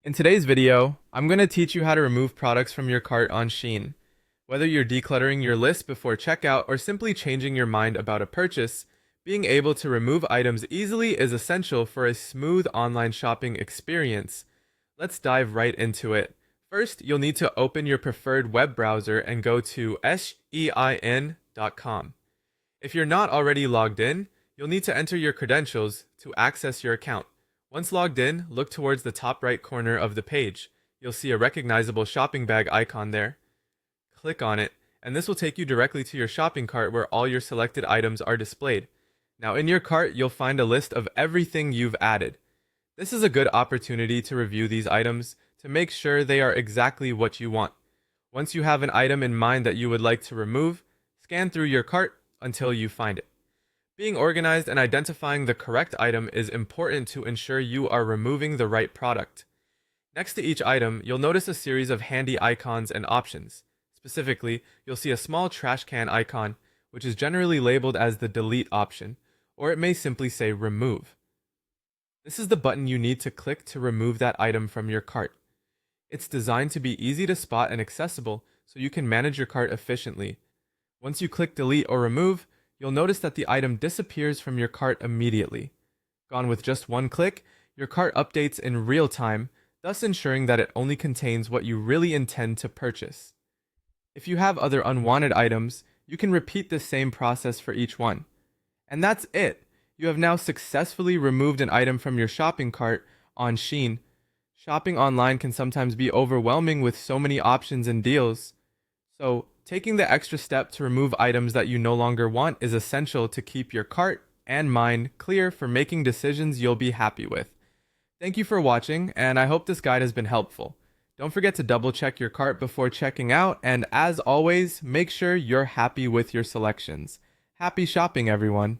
In today's video, I'm going to teach you how to remove products from your cart on Shein. Whether you're decluttering your list before checkout or simply changing your mind about a purchase, being able to remove items easily is essential for a smooth online shopping experience. Let's dive right into it. First, you'll need to open your preferred web browser and go to shein.com. If you're not already logged in, you'll need to enter your credentials to access your account. Once logged in, look towards the top right corner of the page. You'll see a recognizable shopping bag icon there. Click on it, and this will take you directly to your shopping cart where all your selected items are displayed. Now in your cart, you'll find a list of everything you've added. This is a good opportunity to review these items to make sure they are exactly what you want. Once you have an item in mind that you would like to remove, scan through your cart until you find it. Being organized and identifying the correct item is important to ensure you are removing the right product. Next to each item, you'll notice a series of handy icons and options. Specifically, you'll see a small trash can icon, which is generally labeled as the delete option, or it may simply say remove. This is the button you need to click to remove that item from your cart. It's designed to be easy to spot and accessible so you can manage your cart efficiently. Once you click delete or remove, you'll notice that the item disappears from your cart immediately. Gone with just one click, your cart updates in real time, thus ensuring that it only contains what you really intend to purchase. If you have other unwanted items, you can repeat the same process for each one. And that's it! You have now successfully removed an item from your shopping cart on Shein. Shopping online can sometimes be overwhelming with so many options and deals. So, taking the extra step to remove items that you no longer want is essential to keep your cart and mind clear for making decisions you'll be happy with. Thank you for watching, and I hope this guide has been helpful. Don't forget to double check your cart before checking out, and as always, make sure you're happy with your selections. Happy shopping, everyone!